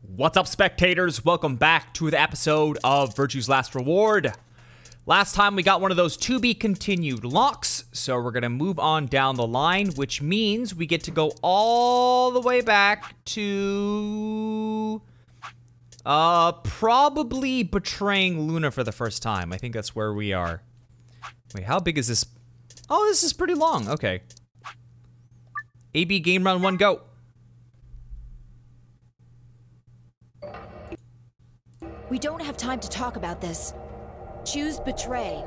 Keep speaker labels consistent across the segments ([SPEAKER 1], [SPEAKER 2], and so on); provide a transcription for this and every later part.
[SPEAKER 1] What's up, spectators? Welcome back to the episode of Virtue's Last Reward. Last time we got one of those to be continued locks, so we're gonna move on down the line, which means we get to go all the way back to probably betraying Luna for the first time. I think that's where we are. Wait, how big is this? Oh, this is pretty long. Okay. AB game round 1, go.
[SPEAKER 2] We don't have time to talk about this. Choose betray.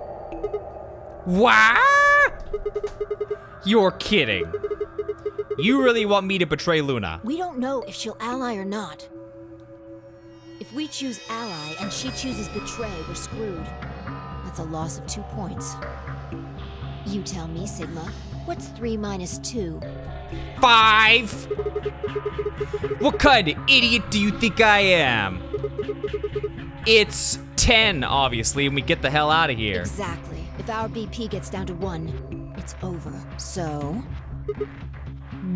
[SPEAKER 1] What? You're kidding. You really want me to betray Luna?
[SPEAKER 2] We don't know if she'll ally or not. If we choose ally and she chooses betray, we're screwed. That's a loss of 2 points. You tell me, Sigma. What's 3 minus 2?
[SPEAKER 1] 5! What kind of idiot do you think I am? It's 10, obviously, and we get the hell out of here.
[SPEAKER 2] Exactly. If our BP gets down to 1, it's over. So?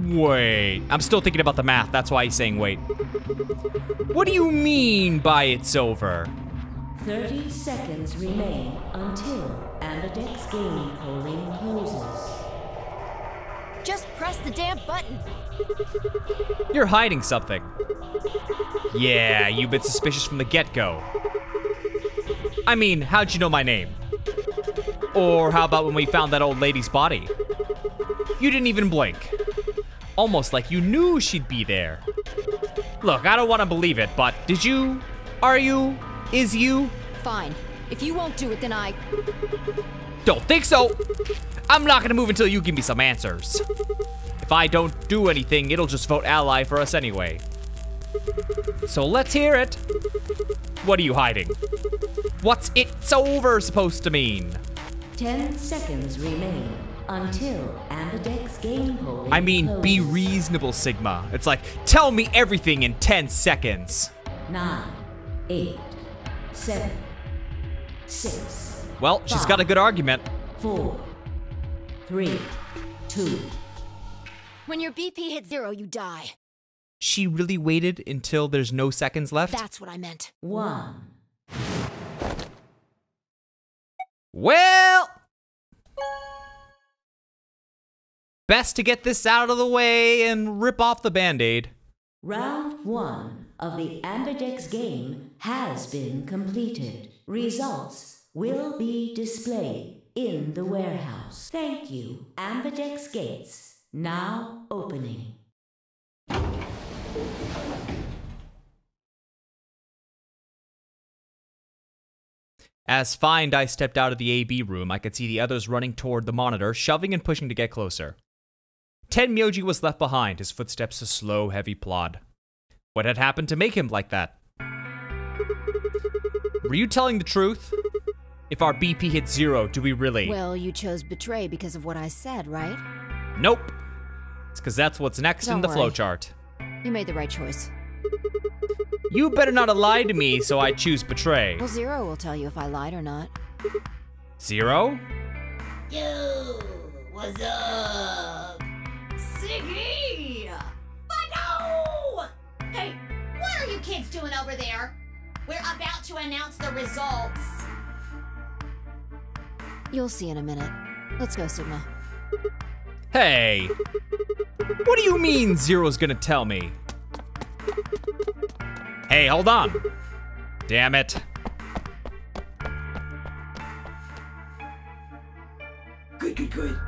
[SPEAKER 1] Wait. I'm still thinking about the math. That's why he's saying wait. What do you mean by it's over?
[SPEAKER 3] 30 seconds remain until Ambidex game polling closes.
[SPEAKER 2] Just press the damn button.
[SPEAKER 1] You're hiding something. Yeah, you've been suspicious from the get-go. I mean, how'd you know my name? Or how about when we found that old lady's body? You didn't even blink. Almost like you knew she'd be there. Look, I don't want to believe it, but did you? Are you? Is you?
[SPEAKER 2] Fine. If you won't do it, then I...
[SPEAKER 1] Don't think so. I'm not gonna move until you give me some answers. If I don't do anything, it'll just vote ally for us anyway. So let's hear it. What are you hiding? What's "it's over" supposed to mean?
[SPEAKER 3] 10 seconds remain until Ambidex game polling
[SPEAKER 1] I mean,
[SPEAKER 3] closes.
[SPEAKER 1] be reasonable, Sigma. It's like, tell me everything in 10 seconds.
[SPEAKER 3] 9, 8, 7, 6.
[SPEAKER 1] Well, she's got a good argument.
[SPEAKER 3] 4, 3, 2.
[SPEAKER 2] When your BP hits 0, you die.
[SPEAKER 1] She really waited until there's no seconds left?
[SPEAKER 2] That's what I meant.
[SPEAKER 3] 1.
[SPEAKER 1] Well, best to get this out of the way and rip off the Band-Aid.
[SPEAKER 3] Round 1 of the Ambidex game has been completed. Results will be displayed in the warehouse. Thank you. Ambidex gates now opening.
[SPEAKER 1] As Fine Dice stepped out of the AB room, I could see the others running toward the monitor, shoving and pushing to get closer. Tenmyoji was left behind, his footsteps a slow, heavy plod. What had happened to make him like that? Were you telling the truth? If our BP hit 0, do we really?
[SPEAKER 2] Well, you chose betray because of what I said, right?
[SPEAKER 1] Nope. It's because that's what's next in the
[SPEAKER 2] Don't worry.
[SPEAKER 1] flowchart.
[SPEAKER 2] You made the right choice.
[SPEAKER 1] You better not have lied to me, so I choose betray.
[SPEAKER 2] Well, 0 will tell you if I lied or not.
[SPEAKER 1] 0?
[SPEAKER 4] Yo, what's up? Siggy! Fido! Hey, what are you kids doing over there? We're about to announce the results.
[SPEAKER 2] You'll see in a minute. Let's go, Sigma.
[SPEAKER 1] Hey! What do you mean 0's gonna tell me? Hey, hold on. Damn it.
[SPEAKER 4] Good.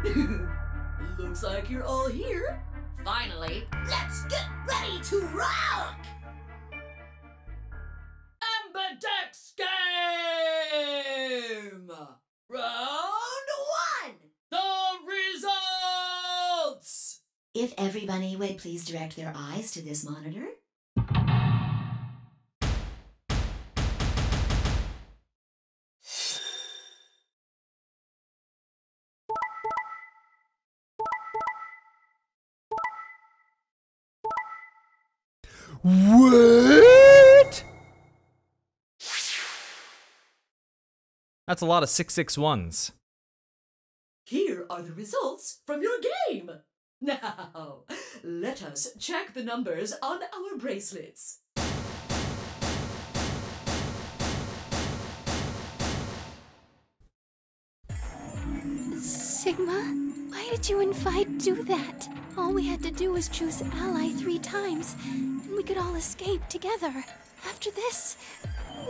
[SPEAKER 4] Looks like you're all here. Finally, let's get ready to rock! Ambidex game! Round 1! The results! If everybody would please direct their eyes to this monitor.
[SPEAKER 1] What? That's a lot of 661s.
[SPEAKER 5] Here are the results from your game. Now, let us check the numbers on our bracelets.
[SPEAKER 2] Sigma, why did you and Fight do that? All we had to do was choose ally 3 times, and we could all escape together. After this,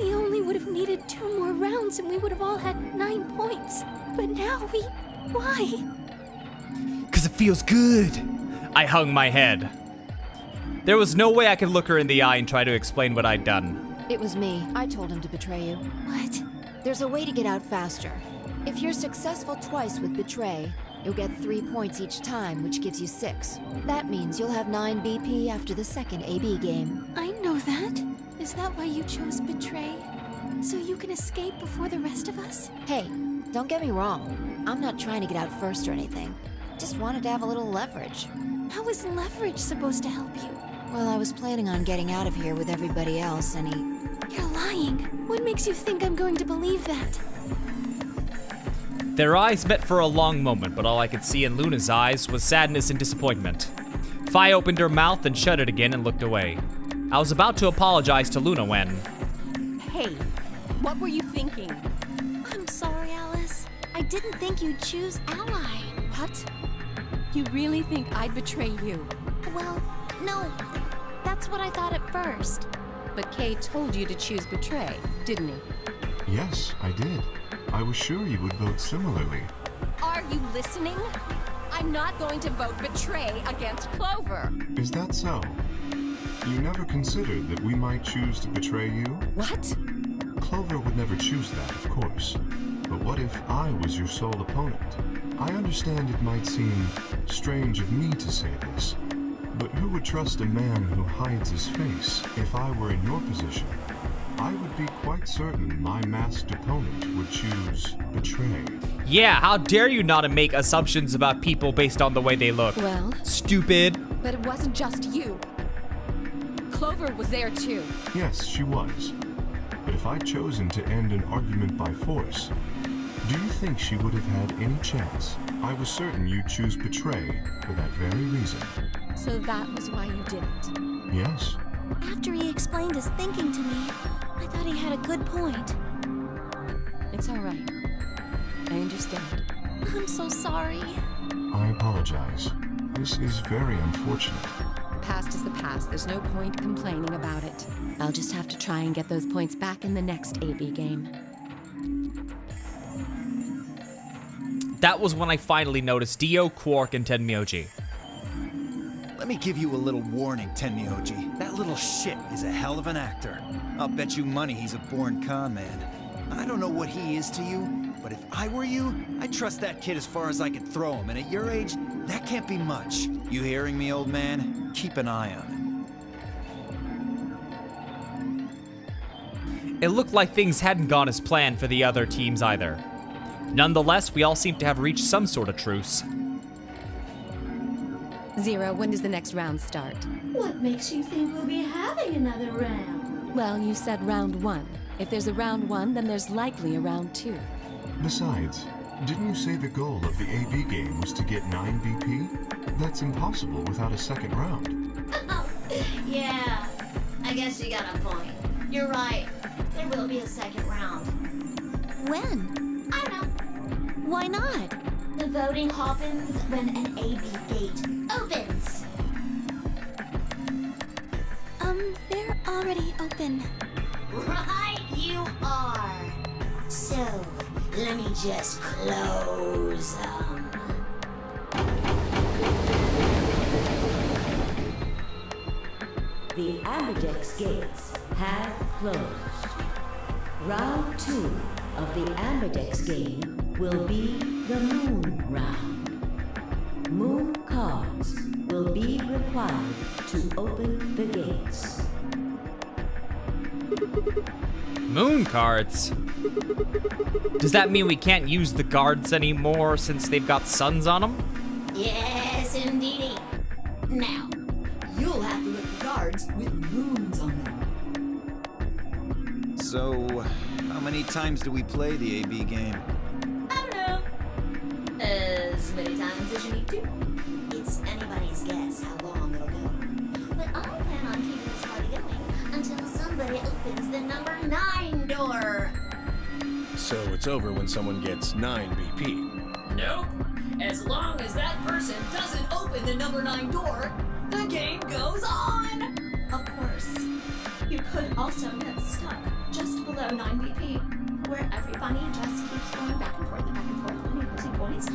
[SPEAKER 2] we only would have needed 2 more rounds and we would have all had 9 points. But now why?
[SPEAKER 1] 'Cause it feels good. I hung my head. There was no way I could look her in the eye and try to explain what I'd done.
[SPEAKER 2] It was me. I told him to betray you. What? There's a way to get out faster. If you're successful twice with Betray, you'll get 3 points each time, which gives you 6. That means you'll have 9 BP after the second AB game. I know that. Is that why you chose Betray? So you can escape before the rest of us? Hey, don't get me wrong. I'm not trying to get out first or anything. Just wanted to have a little leverage. How is leverage supposed to help you? Well, I was planning on getting out of here with everybody else, and You're lying. What makes you think I'm going to believe that?
[SPEAKER 1] Their eyes met for a long moment, but all I could see in Luna's eyes was sadness and disappointment. Fi opened her mouth and shut it again and looked away. I was about to apologize to Luna when...
[SPEAKER 6] Hey, what were you thinking?
[SPEAKER 2] I'm sorry, Alice. I didn't think you'd choose Ally.
[SPEAKER 6] What? You really think I'd betray you?
[SPEAKER 2] Well, no. That's what I thought at first.
[SPEAKER 6] But Kay told you to choose Betray, didn't he?
[SPEAKER 7] Yes, I did. I was sure you would vote similarly.
[SPEAKER 6] Are you listening? I'm not going to vote Betray against Clover.
[SPEAKER 7] Is that so? You never considered that we might choose to betray you?
[SPEAKER 6] What?
[SPEAKER 7] Clover would never choose that, of course. But what if I was your sole opponent? I understand it might seem strange of me to say this, but who would trust a man who hides his face? If I were in your position, I would be quite certain my masked opponent would choose Betray.
[SPEAKER 1] Yeah, how dare you not make assumptions about people based on the way they look?
[SPEAKER 6] Well...
[SPEAKER 1] Stupid.
[SPEAKER 6] But it wasn't just you. Clover was there too.
[SPEAKER 7] Yes, she was. But if I'd chosen to end an argument by force, do you think she would have had any chance? I was certain you'd choose Betray for that very reason.
[SPEAKER 6] So that was why you did it?
[SPEAKER 7] Yes.
[SPEAKER 2] After he explained his thinking to me, I thought he had a good point.
[SPEAKER 6] It's all right. I understand.
[SPEAKER 2] I'm so sorry.
[SPEAKER 7] I apologize. This is very unfortunate.
[SPEAKER 6] The past is the past. There's no point complaining about it. I'll just have to try and get those points back in the next AB game.
[SPEAKER 1] That was when I finally noticed Dio, Quark, and Tenmyoji.
[SPEAKER 8] Let me give you a little warning, Tenmyoji. That little shit is a hell of an actor. I'll bet you money he's a born con man. I don't know what he is to you, but if I were you, I'd trust that kid as far as I could throw him, and at your age, that can't be much. You hearing me, old man? Keep an eye on him.
[SPEAKER 1] It looked like things hadn't gone as planned for the other teams either. Nonetheless, we all seemed to have reached some sort of truce.
[SPEAKER 6] Zero, when does the next round start?
[SPEAKER 4] What makes you think we'll be having another round?
[SPEAKER 6] Well, you said round 1. If there's a round 1, then there's likely a round 2.
[SPEAKER 7] Besides, didn't you say the goal of the AB game was to get 9 BP? That's impossible without a second round.
[SPEAKER 4] Yeah, I guess you got a point. You're right. There will be a second round.
[SPEAKER 2] When?
[SPEAKER 4] I don't know.
[SPEAKER 2] Why not?
[SPEAKER 4] The voting happens when an AB gate opens.
[SPEAKER 2] They're already open.
[SPEAKER 4] Right you are. So, let me just close them.
[SPEAKER 3] The Amberdex gates have closed. Round 2 of the Amberdex game will be the Moon Round. Moon cards will be required to open the gates.
[SPEAKER 1] Moon cards? Does that mean we can't use the guards anymore since they've got suns on them?
[SPEAKER 4] Yes, indeedy. Now,
[SPEAKER 5] You'll have to let the guards with moons on them.
[SPEAKER 8] So, how many times do we play the AB game?
[SPEAKER 4] I don't know. As many times as you need to. It's anybody's guess how long it'll go. But I plan on keeping this party going until somebody opens the number 9 door.
[SPEAKER 9] So it's over when someone gets 9 BP.
[SPEAKER 5] Nope. As long as that person doesn't open the number 9 door, the game goes on! Of course, you could also get stuck just below 9 BP, where every bunny just keeps going back and forth and back and forth when you're losing points.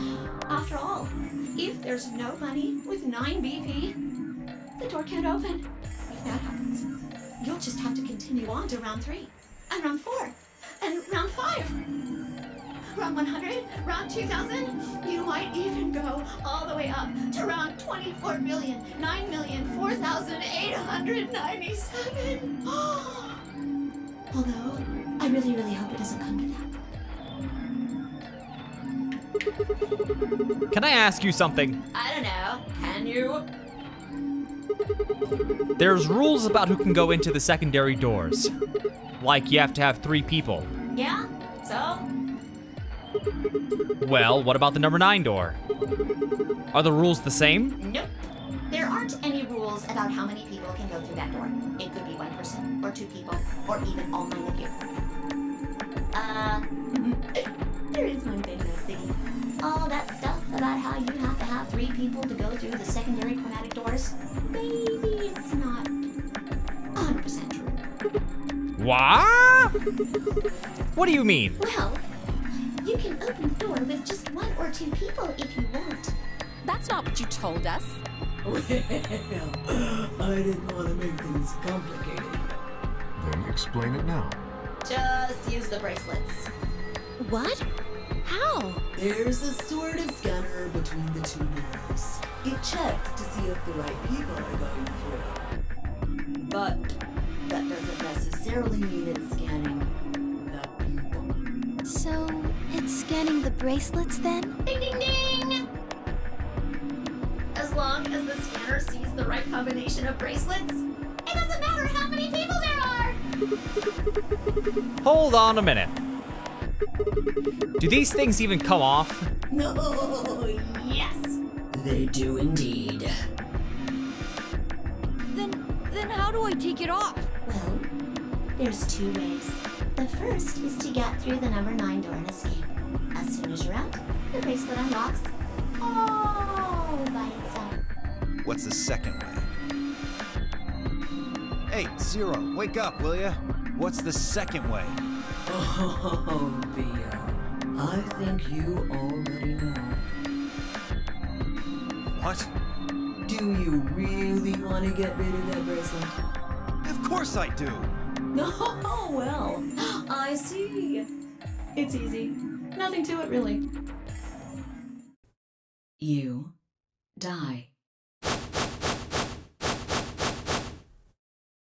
[SPEAKER 5] After all, if there's no bunny with 9 BP, the door can't open. If that happens, you'll just have to continue on to round 3, and round 4, and round 5. Round 100, round 2000, you might even go all the way up to round 24,009,004,897. Although, I really, really hope it doesn't come to that.
[SPEAKER 1] Can I ask you something?
[SPEAKER 5] I don't know, can you?
[SPEAKER 1] There's rules about who can go into the secondary doors. Like you have to have 3 people.
[SPEAKER 5] Yeah, so?
[SPEAKER 1] Well, what about the number 9 door? Are the rules the same?
[SPEAKER 4] Nope. There aren't any rules about how many people can go through that door. It could be 1 person, or 2 people, or even all 9 of you. There is one thing though, Siggy. All that stuff about how you have to have 3 people to go through the secondary chromatic doors, maybe it's not 100% true.
[SPEAKER 1] What? What do you mean?
[SPEAKER 4] Well, you can open the door with just 1 or 2 people if you want.
[SPEAKER 6] That's not what you told us.
[SPEAKER 5] Well, I didn't want to make things complicated.
[SPEAKER 7] Then explain it now.
[SPEAKER 4] Just use the bracelets.
[SPEAKER 2] What? How?
[SPEAKER 5] There's a sort of scanner between the 2 doors. It checks to see if the right people are going through. But that doesn't necessarily mean it's scanning the people.
[SPEAKER 2] So, it's scanning the bracelets then?
[SPEAKER 4] Ding ding ding! As long as the scanner sees the right combination of bracelets, it doesn't matter how many people there are!
[SPEAKER 1] Hold on a minute. Do these things even come off?
[SPEAKER 5] No,
[SPEAKER 4] Yes!
[SPEAKER 5] they do indeed.
[SPEAKER 2] Then how do I take it off?
[SPEAKER 4] Well, there's 2 ways. The first is to get through the number 9 door and escape. As soon as you're out, the bracelet unlocks all by itself.
[SPEAKER 8] What's the second way? Hey, Zero, wake up, will ya? What's the second way?
[SPEAKER 5] Oh, Bia. I think you already know.
[SPEAKER 8] What?
[SPEAKER 5] Do you really want to get rid of that bracelet?
[SPEAKER 8] Of course I do!
[SPEAKER 5] Oh, well, I see. It's easy. Nothing to it, really. You die.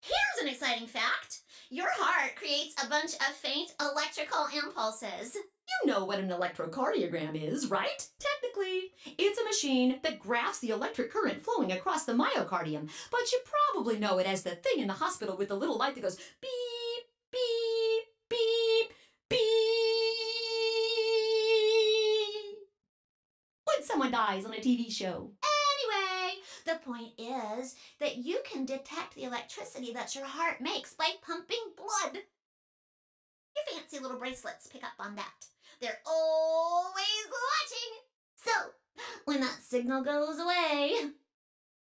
[SPEAKER 4] Here's an exciting fact. Your heart creates a bunch of faint electrical impulses.
[SPEAKER 5] You know what an electrocardiogram is, right? Technically, it's a machine that graphs the electric current flowing across the myocardium, but you probably know it as the thing in the hospital with the little light that goes beep, beep, beep, beep when someone dies on a TV show.
[SPEAKER 4] Anyway, the point is that you can detect the electricity that your heart makes by pumping blood. Your fancy little bracelets pick up on that. They're always watching. So, when that signal goes away...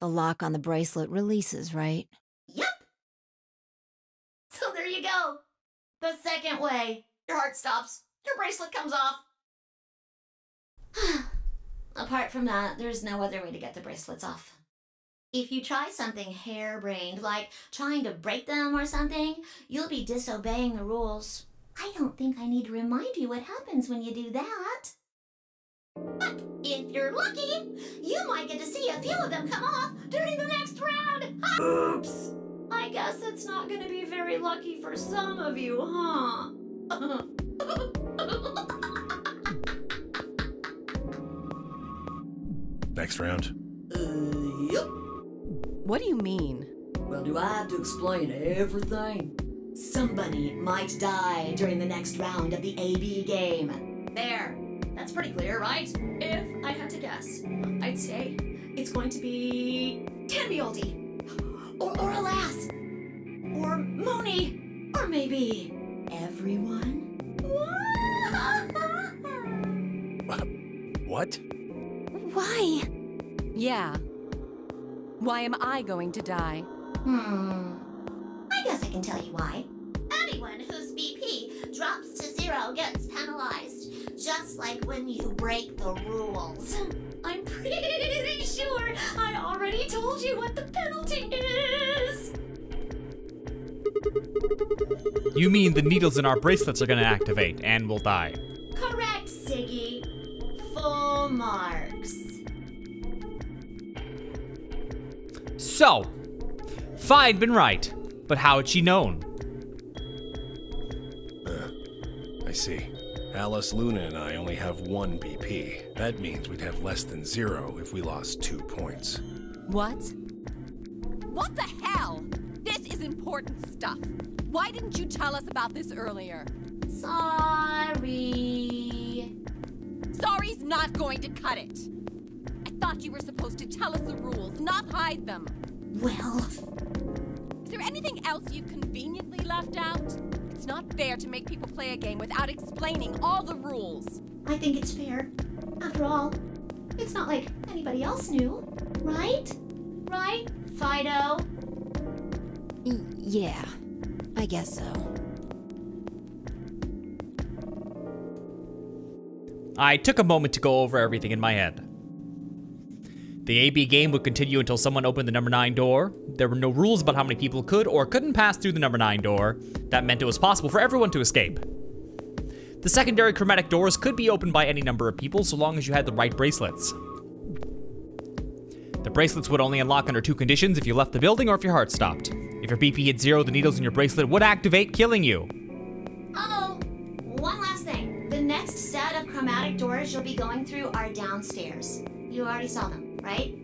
[SPEAKER 2] The lock on the bracelet releases, right?
[SPEAKER 4] Yep. So there you go. The second way. Your heart stops. Your bracelet comes off. Apart from that, there's no other way to get the bracelets off. If you try something harebrained, like trying to break them or something, you'll be disobeying the rules. I don't think I need to remind you what happens when you do that. But if you're lucky, you might get to see a few of them come off during the next round.
[SPEAKER 5] Oops! I guess it's not gonna be very lucky for some of you, huh?
[SPEAKER 9] Next round.
[SPEAKER 5] Yep.
[SPEAKER 6] What do you mean?
[SPEAKER 5] Well, do I have to explain everything? Somebody might die during the next round of the AB game.
[SPEAKER 4] There. That's pretty clear, right?
[SPEAKER 5] If I had to guess, I'd say it's going to be Tambioldi, or Alas, or Mooney, or maybe everyone.
[SPEAKER 9] What?
[SPEAKER 2] Why?
[SPEAKER 6] Yeah. Why am I going to die?
[SPEAKER 4] I guess I can tell you why. Anyone whose BP drops to 0 gets penalized. Just like when you break the rules.
[SPEAKER 5] I'm pretty sure I already told you what the penalty is.
[SPEAKER 1] You mean the needles in our bracelets are gonna activate and we'll die?
[SPEAKER 5] Correct, Siggy. Full marks.
[SPEAKER 1] So, Fi'd been right, but how had she known?
[SPEAKER 9] I see. Alice, Luna, and I only have 1 BP. That means we'd have less than 0 if we lost 2 points.
[SPEAKER 6] What? What the hell? This is important stuff. Why didn't you tell us about this earlier?
[SPEAKER 5] Sorry.
[SPEAKER 6] Sorry's not going to cut it. I thought you were supposed to tell us the rules, not hide them.
[SPEAKER 4] Well,
[SPEAKER 6] Is there anything else you've conveniently left out? It's not fair to make people play a game without explaining all the rules.
[SPEAKER 5] I think it's fair. After all, it's not like anybody else knew, right? Right, Fido?
[SPEAKER 2] Yeah, I guess so.
[SPEAKER 1] I took a moment to go over everything in my head. The AB game would continue until someone opened the number 9 door. There were no rules about how many people could or couldn't pass through the number 9 door. That meant it was possible for everyone to escape. The secondary chromatic doors could be opened by any number of people so long as you had the right bracelets. The bracelets would only unlock under 2 conditions: if you left the building or if your heart stopped. If your BP hit 0, the needles in your bracelet would activate, killing you.
[SPEAKER 4] oh, one last thing. The next set of chromatic doors you'll be going through are downstairs. You already saw them, right?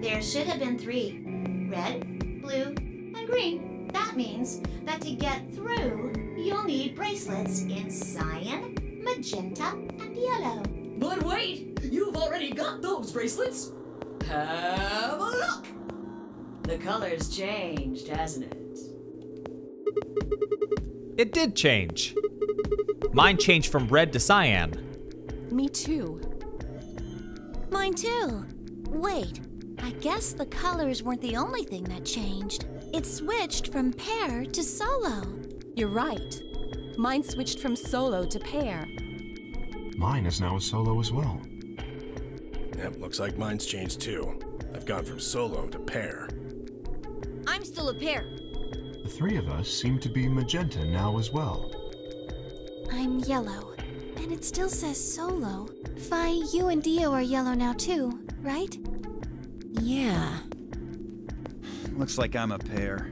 [SPEAKER 4] There should have been 3. Red, blue, and green. That means that to get through, you'll need bracelets in cyan, magenta, and yellow.
[SPEAKER 5] But wait, you've already got those bracelets. Have a look. The color's changed, hasn't it?
[SPEAKER 1] It did change. Mine changed from red to cyan.
[SPEAKER 6] Me too.
[SPEAKER 2] Mine too. Wait, I guess the colors weren't the only thing that changed. It switched from pair to solo.
[SPEAKER 6] You're right. Mine switched from solo to pair.
[SPEAKER 7] Mine is now a solo as well.
[SPEAKER 9] Yep, looks like mine's changed too. I've gone from solo to pair.
[SPEAKER 2] I'm still a pair.
[SPEAKER 7] The 3 of us seem to be magenta now as well.
[SPEAKER 2] I'm yellow. And it still says solo. Fi, you and Dio are yellow now too, right? Yeah.
[SPEAKER 8] Looks like I'm a pair.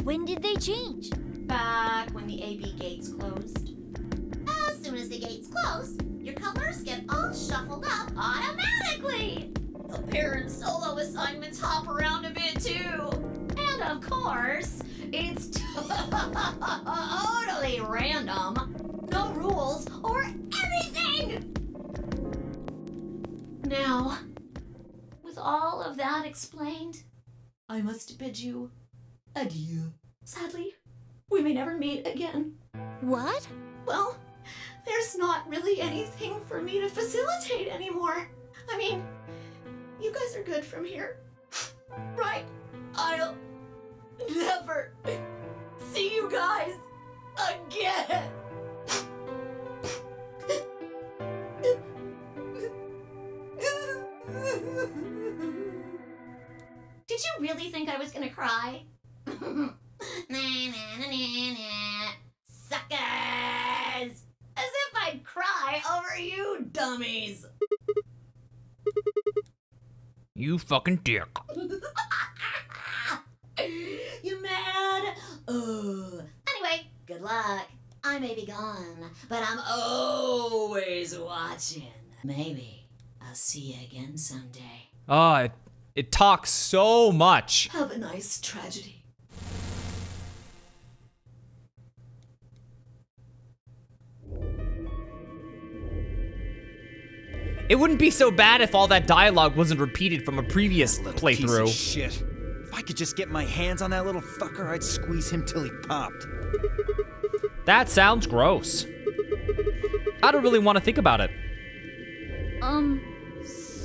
[SPEAKER 2] When did they change?
[SPEAKER 4] Back when the AB gates closed. As soon as the gates close, your colors get all shuffled up automatically. The pair and solo assignments hop around a bit too. And of course, it's totally random. No rules or anything! Now, with all of that explained, I must bid you adieu. Sadly, we may never meet again.
[SPEAKER 2] What?
[SPEAKER 5] Well, there's not really anything for me to facilitate anymore. I mean, you guys are good from here, right? I'll never see you guys again.
[SPEAKER 4] Did you really think I was gonna cry? Nah, nah, nah, nah, nah. Suckers! As if I'd cry over you dummies!
[SPEAKER 1] You fucking dick.
[SPEAKER 4] You mad? Anyway, good luck. I may be gone, but I'm always watching. Maybe I'll see you again someday.
[SPEAKER 1] Ah, it talks so much.
[SPEAKER 5] Have a nice tragedy.
[SPEAKER 1] It wouldn't be so bad if all that dialogue wasn't repeated from a previous
[SPEAKER 8] Piece of
[SPEAKER 1] playthrough.
[SPEAKER 8] shit. If I could just get my hands on that little fucker, I'd squeeze him till he popped.
[SPEAKER 1] That sounds gross. I don't really want to think about it.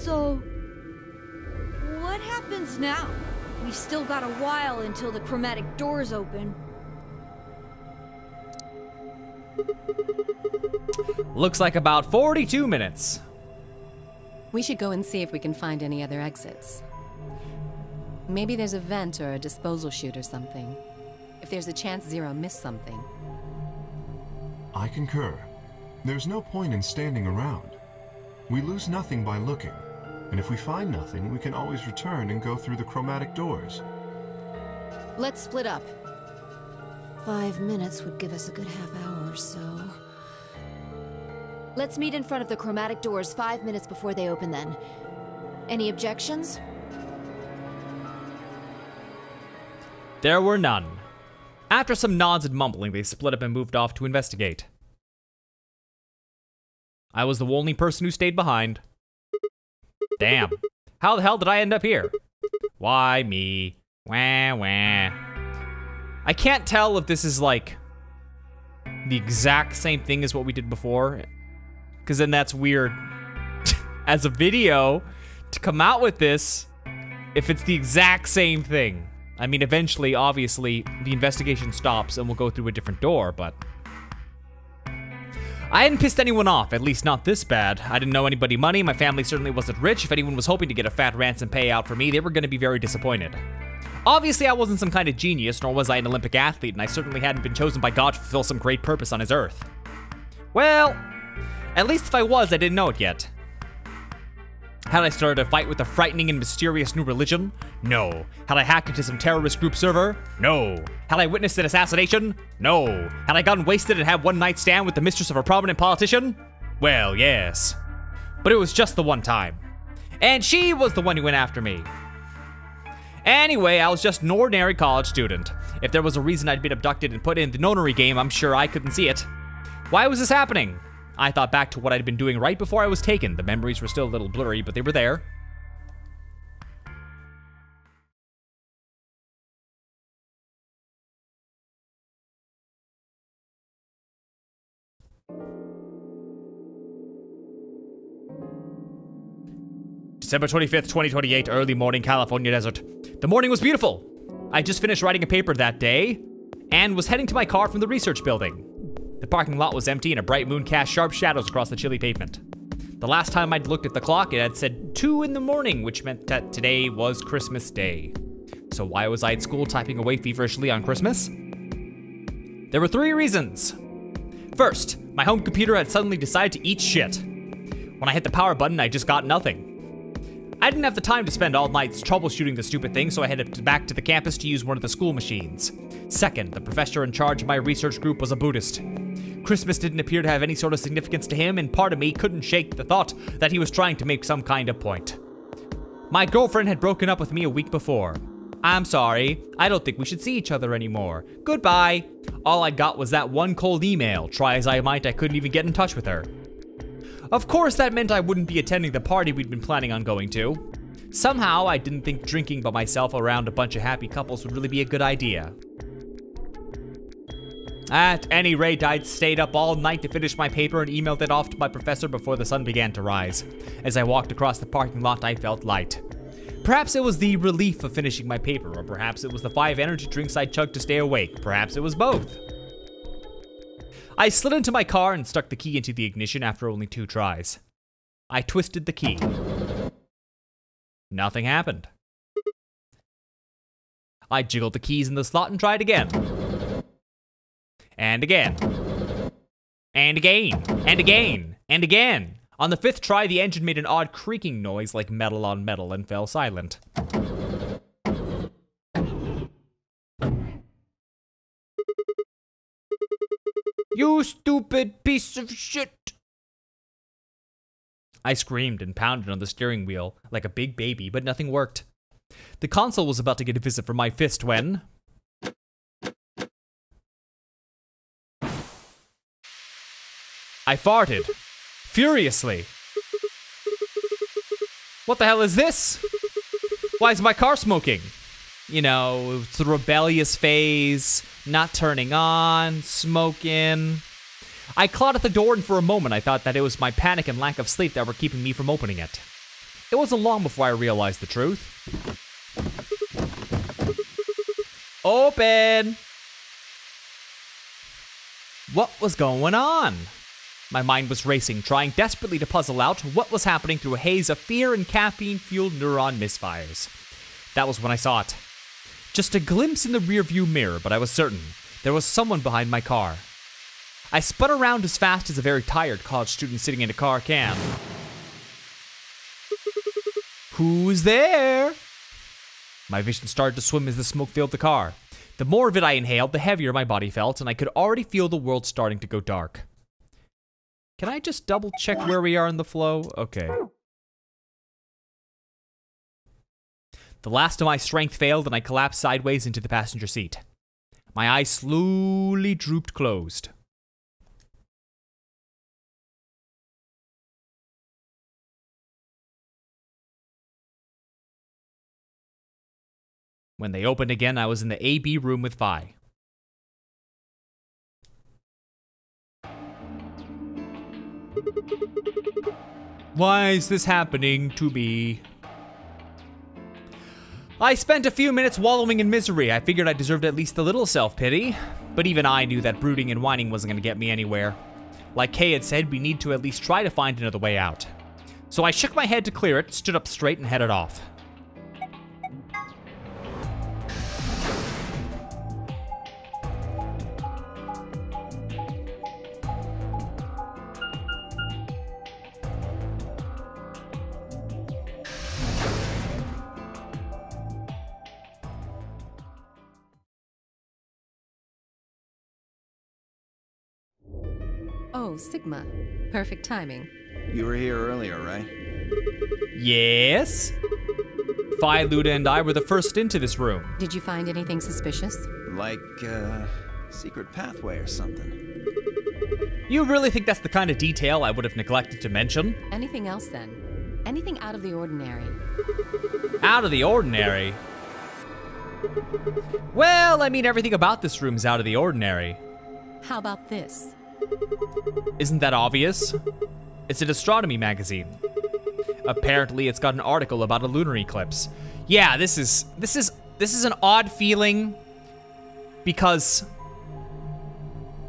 [SPEAKER 10] So, what happens now? We've still got a while until the chromatic doors open.
[SPEAKER 1] Looks like about 42 minutes.
[SPEAKER 11] We should go and see if we can find any other exits. Maybe there's a vent or a disposal chute or something. If there's a chance Zero missed something.
[SPEAKER 7] I concur. There's no point in standing around. We lose nothing by looking, and if we find nothing, we can always return and go through the chromatic doors.
[SPEAKER 2] Let's split up. 5 minutes would give us a good half hour or so. Let's meet in front of the chromatic doors 5 minutes before they open then. Any objections?
[SPEAKER 1] There were none. After some nods and mumbling, they split up and moved off to investigate. I was the only person who stayed behind. Damn. How the hell did I end up here? Why me? Wah wah. I can't tell if this is like the exact same thing as what we did before, because then that's weird as a video to come out with this if it's the exact same thing. I mean, eventually, obviously, the investigation stops and we'll go through a different door, but I hadn't pissed anyone off, at least not this bad. I didn't know anybody money, my family certainly wasn't rich. If anyone was hoping to get a fat ransom payout for me, they were going to be very disappointed. Obviously, I wasn't some kind of genius, nor was I an Olympic athlete, and I certainly hadn't been chosen by God to fulfill some great purpose on his earth. Well, at least if I was, I didn't know it yet. Had I started a fight with a frightening and mysterious new religion? No. Had I hacked into some terrorist group server? No. Had I witnessed an assassination? No. Had I gotten wasted and had one night stand with the mistress of a prominent politician? Well, yes. But it was just the one time. And she was the one who went after me. Anyway, I was just an ordinary college student. If there was a reason I'd been abducted and put in the Nonary Game, I'm sure I couldn't see it. Why was this happening? I thought back to what I'd been doing right before I was taken. The memories were still a little blurry, but they were there. December 25th, 2028, early morning, California desert. The morning was beautiful. I just finished writing a paper that day and was heading to my car from the research building. The parking lot was empty and a bright moon cast sharp shadows across the chilly pavement. The last time I'd looked at the clock, it had said 2 in the morning, which meant that today was Christmas Day. So why was I at school typing away feverishly on Christmas? There were 3 reasons. First, my home computer had suddenly decided to eat shit. When I hit the power button, I just got nothing. I didn't have the time to spend all night troubleshooting the stupid thing, so I headed back to the campus to use one of the school machines. Second, the professor in charge of my research group was a Buddhist. Christmas didn't appear to have any sort of significance to him, and part of me couldn't shake the thought that he was trying to make some kind of point. My girlfriend had broken up with me a week before. I'm sorry, I don't think we should see each other anymore. Goodbye. All I got was that one cold email. Try as I might, I couldn't even get in touch with her. Of course, that meant I wouldn't be attending the party we'd been planning on going to. Somehow, I didn't think drinking by myself around a bunch of happy couples would really be a good idea. At any rate, I'd stayed up all night to finish my paper and emailed it off to my professor before the sun began to rise. As I walked across the parking lot, I felt light. Perhaps it was the relief of finishing my paper, or perhaps it was the 5 energy drinks I chugged to stay awake. Perhaps it was both. I slid into my car and stuck the key into the ignition after only 2 tries. I twisted the key. Nothing happened. I jiggled the keys in the slot and tried again. And again. And again. And again. And again. On the 5th try, the engine made an odd creaking noise like metal on metal and fell silent. You stupid piece of shit! I screamed and pounded on the steering wheel like a big baby, but nothing worked. The console was about to get a visit from my fist when... I farted. Furiously. What the hell is this? Why is my car smoking? You know, it's the rebellious phase, not turning on, smoking. I clawed at the door, and for a moment I thought that it was my panic and lack of sleep that were keeping me from opening it. It wasn't long before I realized the truth. Open! What was going on? My mind was racing, trying desperately to puzzle out what was happening through a haze of fear and caffeine-fueled neuron misfires. That was when I saw it. Just a glimpse in the rearview mirror, but I was certain there was someone behind my car. I spun around as fast as a very tired college student sitting in a car can. Who's there? My vision started to swim as the smoke filled the car. The more of it I inhaled, the heavier my body felt, and I could already feel the world starting to go dark. Can I just double check where we are in the flow? Okay. The last of my strength failed and I collapsed sideways into the passenger seat. My eyes slowly drooped closed. When they opened again, I was in the AB room with Vi. Why is this happening to me? I spent a few minutes wallowing in misery. I figured I deserved at least a little self-pity. But even I knew that brooding and whining wasn't going to get me anywhere. Like Kay had said, we need to at least try to find another way out. So I shook my head to clear it, stood up straight, and headed off.
[SPEAKER 11] Oh, Sigma. Perfect timing.
[SPEAKER 8] You were here earlier, right?
[SPEAKER 1] Yes? Phi, Luda, and I were the first into this room.
[SPEAKER 11] Did you find anything suspicious?
[SPEAKER 8] Like, secret pathway or something.
[SPEAKER 1] You really think that's the kind of detail I would have neglected to mention?
[SPEAKER 11] Anything else, then? Anything out of the ordinary?
[SPEAKER 1] Out of the ordinary? Well, I mean, everything about this room's out of the ordinary.
[SPEAKER 11] How about this?
[SPEAKER 1] Isn't that obvious? It's an astronomy magazine. Apparently, it's got an article about a lunar eclipse. Yeah, this is an odd feeling because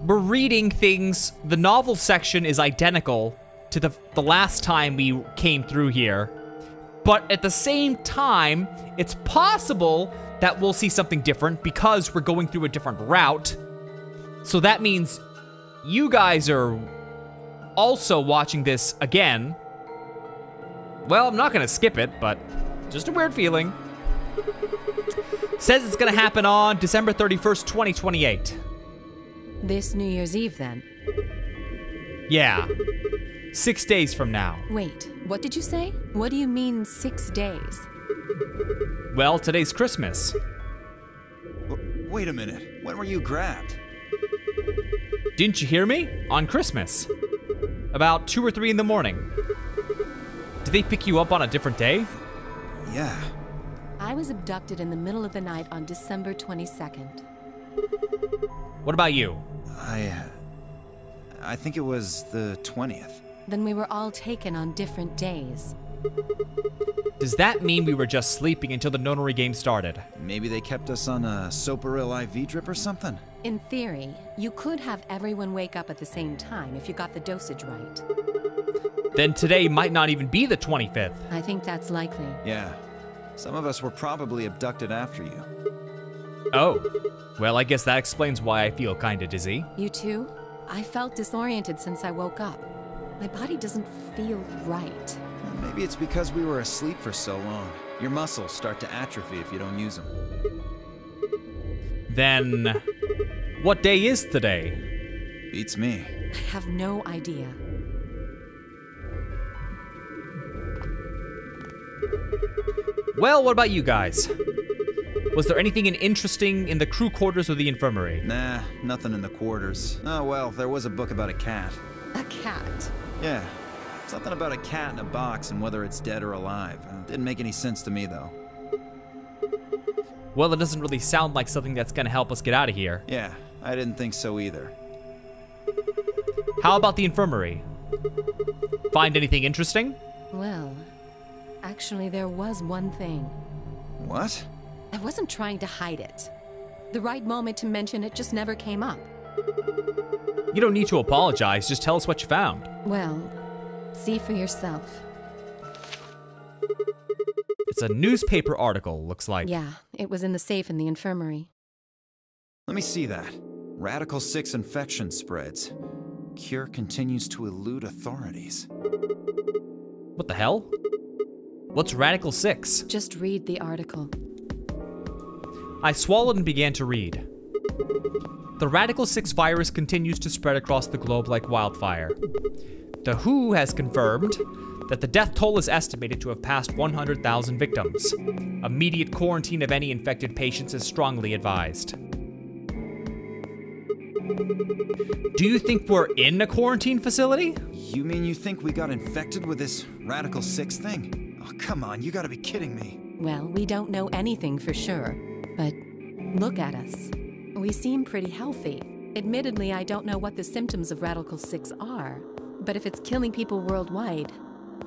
[SPEAKER 1] we're reading things. The novel section is identical to the last time we came through here, but at the same time, it's possible that we'll see something different because we're going through a different route. So that means you guys are also watching this again. Well, I'm not gonna skip it, but just a weird feeling. Says it's gonna happen on December 31st, 2028.
[SPEAKER 11] This New Year's Eve, then?
[SPEAKER 1] Yeah. 6 days from now.
[SPEAKER 11] Wait, what did you say? What do you mean 6 days?
[SPEAKER 1] Well, today's Christmas.
[SPEAKER 8] Wait a minute. When were you grabbed?
[SPEAKER 1] Didn't you hear me? On Christmas. About 2 or 3 in the morning. Did they pick you up on a different day?
[SPEAKER 8] Yeah.
[SPEAKER 11] I was abducted in the middle of the night on December 22nd.
[SPEAKER 1] What about you?
[SPEAKER 8] I think it was the 20th.
[SPEAKER 11] Then we were all taken on different days.
[SPEAKER 1] Does that mean we were just sleeping until the Nonary Game started?
[SPEAKER 8] Maybe they kept us on a Soparil IV drip or something?
[SPEAKER 11] In theory, you could have everyone wake up at the same time if you got the dosage right.
[SPEAKER 1] Then today might not even be the 25th.
[SPEAKER 11] I think that's likely.
[SPEAKER 8] Yeah. Some of us were probably abducted after you.
[SPEAKER 1] Oh. Well, I guess that explains why I feel kinda dizzy.
[SPEAKER 11] You too? I felt disoriented since I woke up. My body doesn't feel right.
[SPEAKER 8] Maybe it's because we were asleep for so long. Your muscles start to atrophy if you don't use them.
[SPEAKER 1] Then, what day is today?
[SPEAKER 8] Beats me.
[SPEAKER 11] I have no idea.
[SPEAKER 1] Well, what about you guys? Was there anything interesting in the crew quarters or the infirmary?
[SPEAKER 8] Nah, nothing in the quarters. Oh well, there was a book about a cat.
[SPEAKER 11] A cat?
[SPEAKER 8] Yeah. Something about a cat in a box and whether it's dead or alive. Didn't make any sense to me, though.
[SPEAKER 1] Well, it doesn't really sound like something that's gonna help us get out of here.
[SPEAKER 8] Yeah, I didn't think so either.
[SPEAKER 1] How about the infirmary? Find anything interesting?
[SPEAKER 11] Well, Actually, there was one thing.
[SPEAKER 8] What?
[SPEAKER 11] I wasn't trying to hide it. The right moment to mention it just never came up.
[SPEAKER 1] You don't need to apologize, just tell us what you found.
[SPEAKER 11] Well, see for yourself.
[SPEAKER 1] It's a newspaper article, looks like.
[SPEAKER 11] Yeah, it was in the safe in the infirmary.
[SPEAKER 8] Let me see that. Radical 6 infection spreads. Cure continues to elude authorities.
[SPEAKER 1] What the hell? What's Radical 6?
[SPEAKER 11] Just read the article.
[SPEAKER 1] I swallowed and began to read. The Radical 6 virus continues to spread across the globe like wildfire. The WHO has confirmed that the death toll is estimated to have passed 100,000 victims. Immediate quarantine of any infected patients is strongly advised. Do you think we're in a quarantine facility?
[SPEAKER 8] You mean you think we got infected with this Radical 6 thing? Oh, come on, you gotta be kidding me.
[SPEAKER 11] Well, we don't know anything for sure, but look at us. We seem pretty healthy. Admittedly, I don't know what the symptoms of Radical 6 are, but if it's killing people worldwide,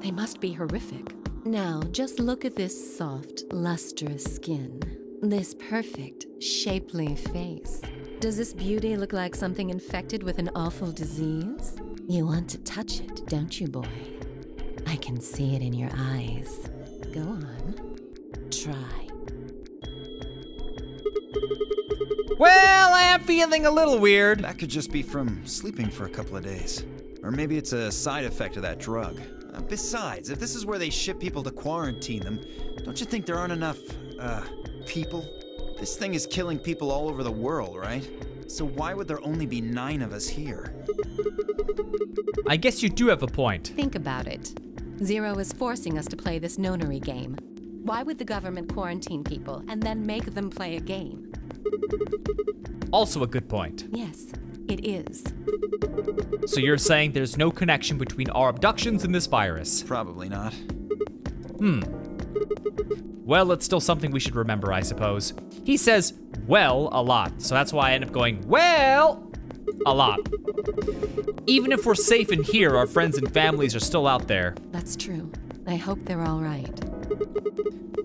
[SPEAKER 11] they must be horrific. Now, just look at this soft, lustrous skin. This perfect, shapely face. Does this beauty look like something infected with an awful disease? You want to touch it, don't you, boy? I can see it in your eyes. Go on. Try.
[SPEAKER 1] Well, I am feeling a little weird.
[SPEAKER 8] That could just be from sleeping for a couple of days. Or maybe it's a side effect of that drug. Besides, if this is where they ship people to quarantine them, don't you think there aren't enough, people? This thing is killing people all over the world, right? So why would there only be 9 of us here?
[SPEAKER 1] I guess you do have a point.
[SPEAKER 11] Think about it. Zero is forcing us to play this Nonary game. Why would the government quarantine people and then make them play a game?
[SPEAKER 1] Also a good point.
[SPEAKER 11] Yes, it is.
[SPEAKER 1] So you're saying there's no connection between our abductions and this virus?
[SPEAKER 8] Probably not.
[SPEAKER 1] Well, it's still something we should remember, I suppose. He says, well, a lot, so that's why I end up going, well, a lot. Even if we're safe in here, our friends and families are still out there.
[SPEAKER 11] That's true. I hope they're all right.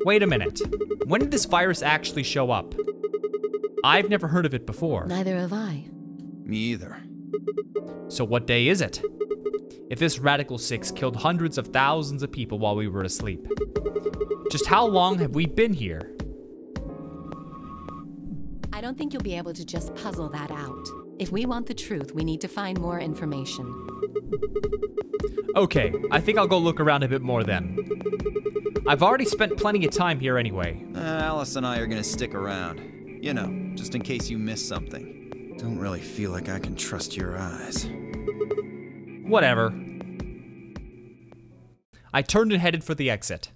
[SPEAKER 1] Wait a minute. When did this virus actually show up? I've never heard of it before.
[SPEAKER 11] Neither have I.
[SPEAKER 8] Me either.
[SPEAKER 1] So what day is it? If this Radical 6 killed hundreds of thousands of people while we were asleep, just how long have we been here?
[SPEAKER 11] I don't think you'll be able to just puzzle that out. If we want the truth, we need to find more information.
[SPEAKER 1] Okay, I think I'll go look around a bit more then. I've already spent plenty of time here anyway.
[SPEAKER 8] Alice and I are gonna stick around. You know, just in case you miss something. Don't really feel like I can trust your eyes.
[SPEAKER 1] Whatever. I turned and headed for the exit.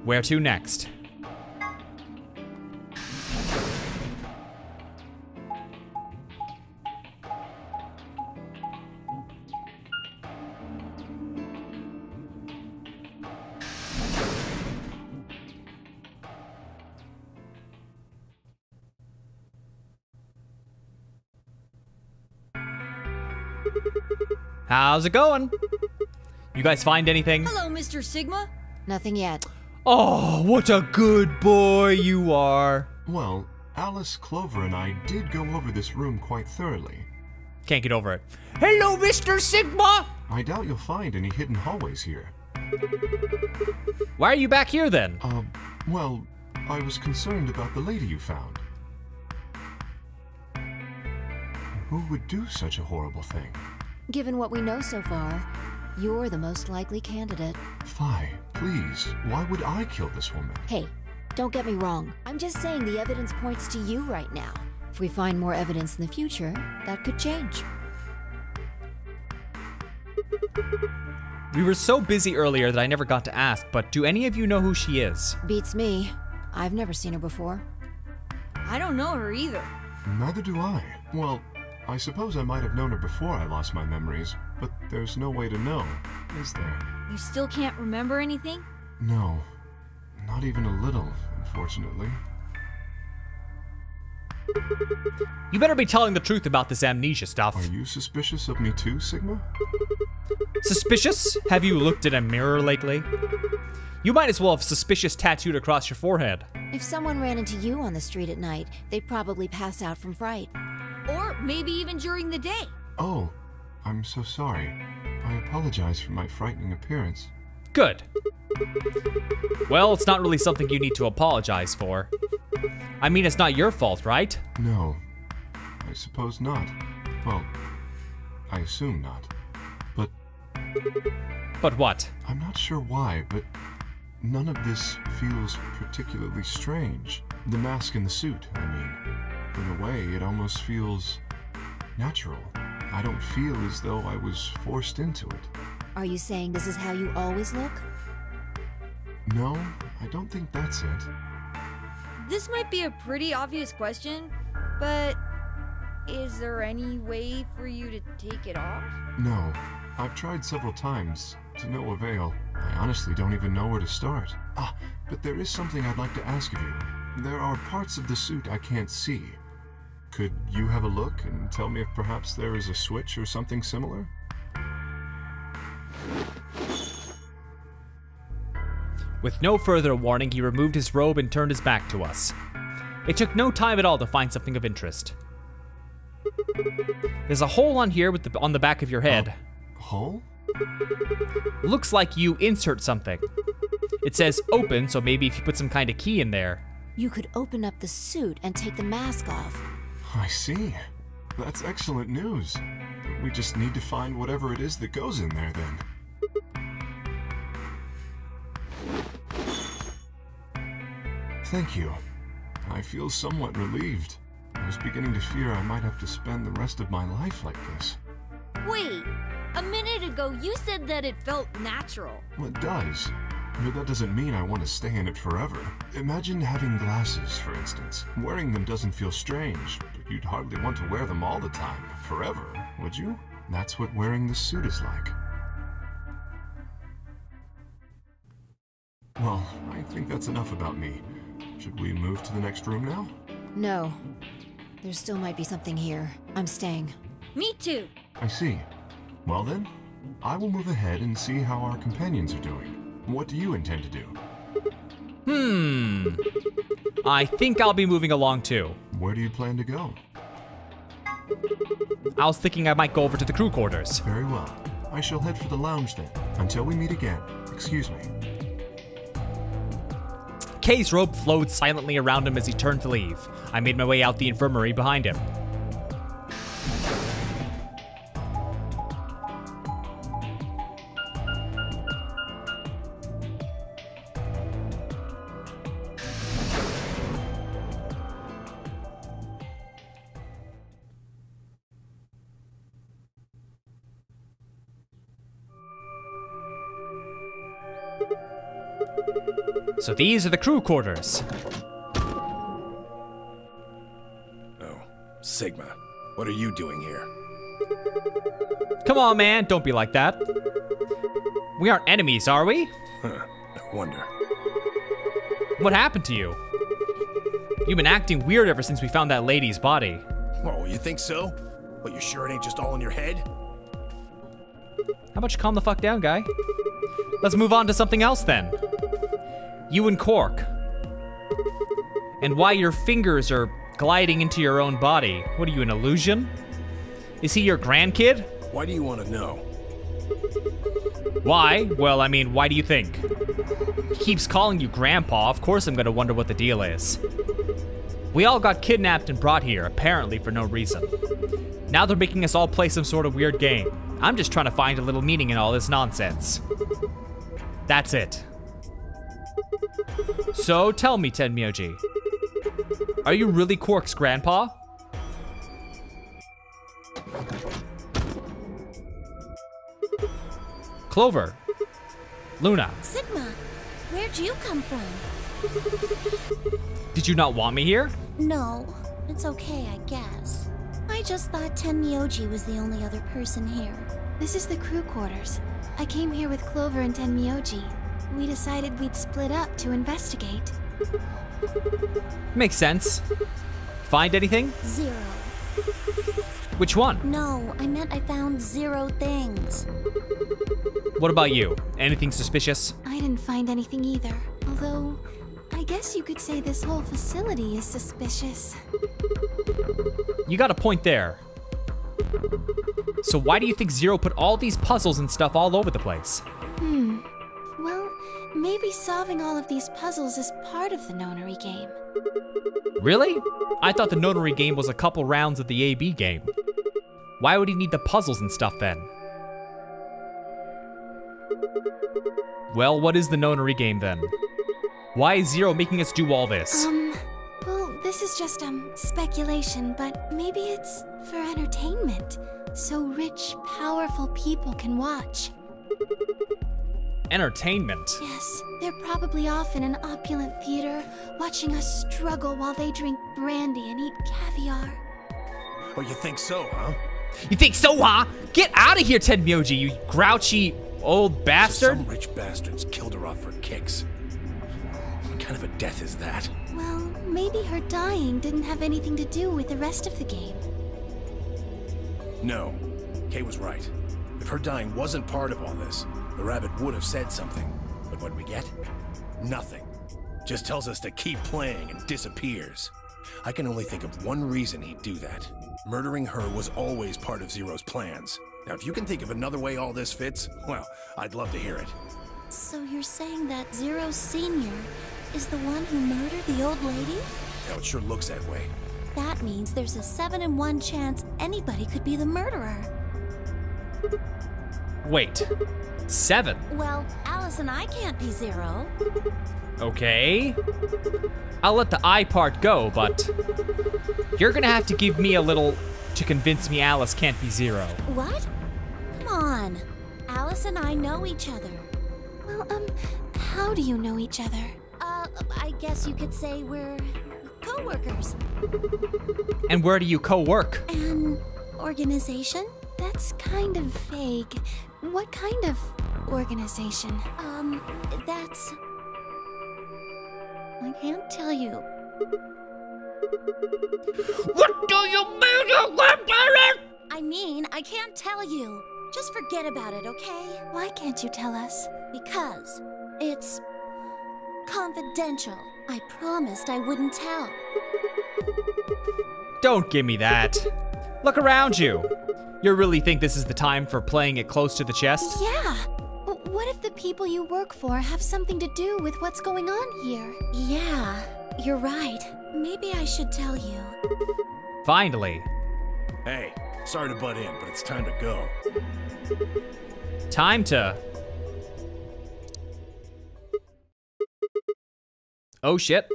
[SPEAKER 1] Where to next? How's it going? You guys find anything?
[SPEAKER 10] Hello, Mr. Sigma.
[SPEAKER 2] Nothing yet.
[SPEAKER 1] Oh, what a good boy you are.
[SPEAKER 7] Well, Alice, Clover, and I did go over this room quite thoroughly.
[SPEAKER 1] Can't get over it. Hello, Mr. Sigma!
[SPEAKER 7] I doubt you'll find any hidden hallways here.
[SPEAKER 1] Why are you back here then?
[SPEAKER 7] Well, I was concerned about the lady you found. Who would do such a horrible thing?
[SPEAKER 2] Given what we know so far, you're the most likely candidate.
[SPEAKER 7] Fi, please, why would I kill this woman?
[SPEAKER 2] Hey, don't get me wrong. I'm just saying the evidence points to you right now. If we find more evidence in the future, that could change.
[SPEAKER 1] We were so busy earlier that I never got to ask, but do any of you know who she is?
[SPEAKER 2] Beats me. I've never seen her before.
[SPEAKER 10] I don't know her either.
[SPEAKER 7] Neither do I. Well, I suppose I might have known her before I lost my memories, but there's no way to know, is there?
[SPEAKER 10] You still can't remember anything?
[SPEAKER 7] No, not even a little, unfortunately.
[SPEAKER 1] You better be telling the truth about this amnesia stuff.
[SPEAKER 7] Are you suspicious of me too, Sigma?
[SPEAKER 1] Suspicious? Have you looked in a mirror lately? You might as well have suspicious tattooed across your forehead.
[SPEAKER 2] If someone ran into you on the street at night, they'd probably pass out from fright.
[SPEAKER 10] Or maybe even during the day.
[SPEAKER 7] Oh, I'm so sorry. I apologize for my frightening appearance.
[SPEAKER 1] Good. Well, it's not really something you need to apologize for. I mean, it's not your fault, right?
[SPEAKER 7] No, I suppose not. Well, I assume not.
[SPEAKER 1] But what?
[SPEAKER 7] I'm not sure why, but none of this feels particularly strange. The mask and the suit, I mean. In a way, it almost feels natural. I don't feel as though I was forced into it.
[SPEAKER 2] Are you saying this is how you always look?
[SPEAKER 7] No, I don't think that's it.
[SPEAKER 10] This might be a pretty obvious question, but is there any way for you to take it off?
[SPEAKER 7] No, I've tried several times, to no avail. I honestly don't even know where to start. But there is something I'd like to ask of you. There are parts of the suit I can't see. Could you have a look and tell me if perhaps there is a switch or something similar?
[SPEAKER 1] With no further warning, he removed his robe and turned his back to us. It took no time at all to find something of interest. There's a hole on here on the back of your head.
[SPEAKER 7] Hole?
[SPEAKER 1] Looks like you insert something. It says open, so maybe if you put some kind of key in there.
[SPEAKER 2] You could open up the suit and take the mask off.
[SPEAKER 7] I see. That's excellent news. We just need to find whatever it is that goes in there then. Thank you. I feel somewhat relieved. I was beginning to fear I might have to spend the rest of my life like this.
[SPEAKER 10] Wait, a minute ago you said that it felt natural.
[SPEAKER 7] Well, it does. But that doesn't mean I want to stay in it forever. Imagine having glasses, for instance. Wearing them doesn't feel strange, but you'd hardly want to wear them all the time, forever, would you? That's what wearing this suit is like. Well, I think that's enough about me. Should we move to the next room now?
[SPEAKER 2] No. There still might be something here. I'm staying.
[SPEAKER 10] Me too.
[SPEAKER 7] I see. Well then, I will move ahead and see how our companions are doing. What do you intend to do?
[SPEAKER 1] I think I'll be moving along too.
[SPEAKER 7] Where do you plan to go?
[SPEAKER 1] I was thinking I might go over to the crew quarters.
[SPEAKER 7] Very well. I shall head for the lounge then. Until we meet again. Excuse me.
[SPEAKER 1] Kay's robe flowed silently around him as he turned to leave. I made my way out the infirmary behind him. So these are the crew quarters.
[SPEAKER 9] Oh, Sigma, what are you doing here?
[SPEAKER 1] Come on, man, don't be like that. We aren't enemies, are we?
[SPEAKER 9] Huh, I wonder.
[SPEAKER 1] What happened to you? You've been acting weird ever since we found that lady's body.
[SPEAKER 9] Oh, you think so? But you sure it ain't just all in your head?
[SPEAKER 1] How about you calm the fuck down, guy? Let's move on to something else then. You and Cork. And why your fingers are gliding into your own body. What are you, an illusion? Is he your grandkid?
[SPEAKER 9] Why do you want to know?
[SPEAKER 1] Why? Well, I mean, why do you think? He keeps calling you Grandpa, of course I'm gonna wonder what the deal is. We all got kidnapped and brought here, apparently for no reason. Now they're making us all play some sort of weird game. I'm just trying to find a little meaning in all this nonsense. That's it. So tell me, Tenmyoji, are you really Quark's grandpa? Clover. Luna.
[SPEAKER 4] Sigma, where'd you come from?
[SPEAKER 1] Did you not want me here?
[SPEAKER 4] No, it's okay, I guess. I just thought Tenmyoji was the only other person here.
[SPEAKER 12] This is the crew quarters. I came here with Clover and Tenmyoji. We decided we'd split up to investigate.
[SPEAKER 1] Makes sense. find anything?
[SPEAKER 13] 0.
[SPEAKER 1] Which one?
[SPEAKER 13] No, I meant I found 0 things.
[SPEAKER 1] What about you? Anything suspicious?
[SPEAKER 12] I didn't find anything either. Although, I guess you could say this whole facility is suspicious.
[SPEAKER 1] You got a point there. So why do you think Zero put all these puzzles and stuff all over the place?
[SPEAKER 12] Well, maybe solving all of these puzzles is part of the Nonary game.
[SPEAKER 1] Really? I thought the Nonary game was a couple rounds of the AB game. Why would he need the puzzles and stuff then? Well, what is the Nonary game then? Why is Zero making us do all this?
[SPEAKER 12] Well, this is just, speculation, but maybe it's for entertainment. So rich, powerful people can watch.
[SPEAKER 1] Entertainment?
[SPEAKER 12] Yes, they're probably off in an opulent theater, watching us struggle while they drink brandy and eat caviar.
[SPEAKER 8] Oh, you think so, huh?
[SPEAKER 1] You think so, huh? Get out of here, Ted Myoji, you grouchy old bastard!
[SPEAKER 9] So some rich bastards killed her off for kicks. What kind of a death is that?
[SPEAKER 12] Well, maybe her dying didn't have anything to do with the rest of the game.
[SPEAKER 9] No, Kay was right. If her dying wasn't part of all this, the rabbit would have said something. But what we get? Nothing. Just tells us to keep playing and disappears. I can only think of one reason he'd do that. Murdering her was always part of Zero's plans. Now, if you can think of another way all this fits, well, I'd love to hear it.
[SPEAKER 13] So you're saying that Zero Senior is the one who murdered the old lady?
[SPEAKER 9] Now, it sure looks that way.
[SPEAKER 13] That means there's a 7 in 1 chance anybody could be the murderer.
[SPEAKER 1] Wait, 7?
[SPEAKER 13] Well, Alice and I can't be Zero.
[SPEAKER 1] Okay. I'll let the I part go, but you're gonna have to give me a little to convince me Alice can't be Zero.
[SPEAKER 13] What? Come on. Alice and I know each other.
[SPEAKER 12] Well, how do you know each other?
[SPEAKER 13] I guess you could say we're co-workers.
[SPEAKER 1] And where do you co-work?
[SPEAKER 13] An organization?
[SPEAKER 12] That's kind of vague. What kind of organization?
[SPEAKER 13] That's... I can't tell you.
[SPEAKER 1] What do you mean you can't tell it?
[SPEAKER 13] I mean, I can't tell you. Just forget about it, okay?
[SPEAKER 12] Why can't you tell us?
[SPEAKER 13] Because it's confidential. I promised I wouldn't tell.
[SPEAKER 1] Don't give me that. Look around you. You really think this is the time for playing it close to the chest?
[SPEAKER 12] Yeah. What if the people you work for have something to do with what's going on here?
[SPEAKER 13] Yeah, you're right. Maybe I should tell you.
[SPEAKER 1] Finally.
[SPEAKER 9] Hey, sorry to butt in, but it's time to go.
[SPEAKER 1] Time to... Oh shit.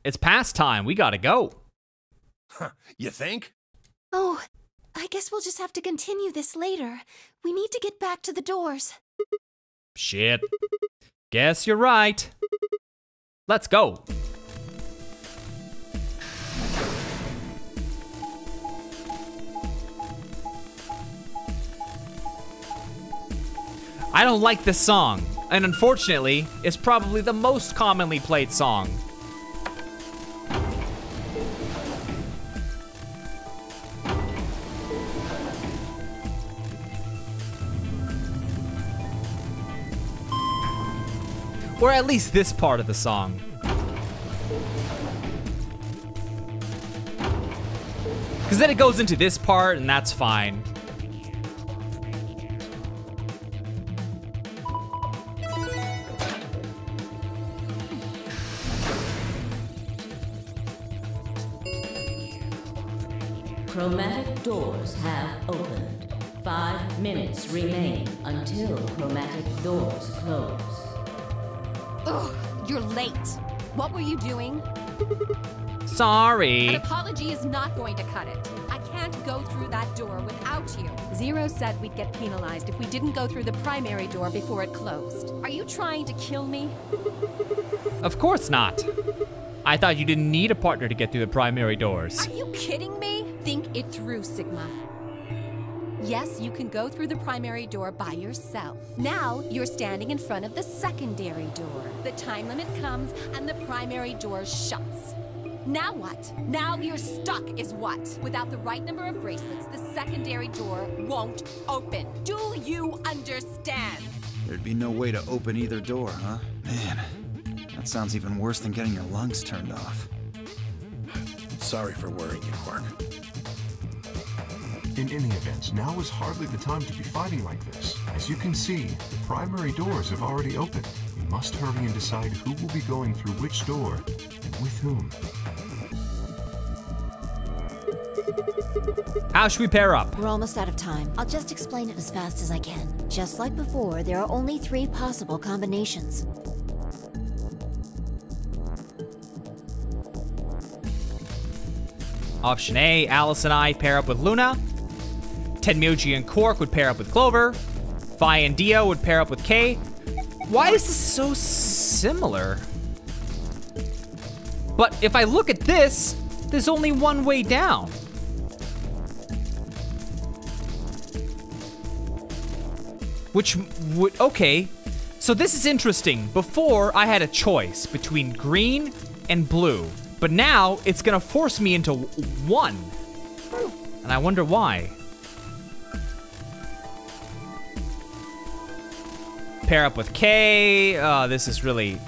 [SPEAKER 1] It's past time. We gotta go.
[SPEAKER 9] Huh, you think?
[SPEAKER 12] Oh, I guess we'll just have to continue this later. We need to get back to the doors.
[SPEAKER 1] Shit. Guess you're right. Let's go. I don't like this song, and unfortunately, it's probably the most commonly played song. Or at least this part of the song. Because then it goes into this part, and that's fine.
[SPEAKER 3] Chromatic doors have opened. 5 minutes remain until chromatic doors close.
[SPEAKER 6] Ugh, you're late. What were you doing?
[SPEAKER 1] Sorry.
[SPEAKER 6] An apology is not going to cut it. I can't go through that door without you. Zero said we'd get penalized if we didn't go through the primary door before it closed. Are you trying to kill me?
[SPEAKER 1] Of course not. I thought you didn't need a partner to get through the primary doors.
[SPEAKER 6] Are you kidding me? Think it through, Sigma. Yes, you can go through the primary door by yourself. Now, you're standing in front of the secondary door. The time limit comes and the primary door shuts. Now what? Now you're stuck is what? Without the right number of bracelets, the secondary door won't open. Do you understand?
[SPEAKER 8] There'd be no way to open either door, huh? Man, that sounds even worse than getting your lungs turned off.
[SPEAKER 9] Sorry for worrying you, Quark.
[SPEAKER 7] In any event, now is hardly the time to be fighting like this. As you can see, the primary doors have already opened. We must hurry and decide who will be going through which door and with whom.
[SPEAKER 1] How should we pair up?
[SPEAKER 2] We're almost out of time. I'll just explain it as fast as I can. Just like before, there are only 3 possible combinations.
[SPEAKER 1] Option A, Alice and I pair up with Luna. Tenmyoji and Quark would pair up with Clover. Phi and Dio would pair up with Kay. Why is this so similar? But if I look at this, there's only one way down. Which would, okay. So this is interesting. Before, I had a choice between green and blue. But now, it's gonna force me into one. And I wonder why. Pair up with Kay. This is really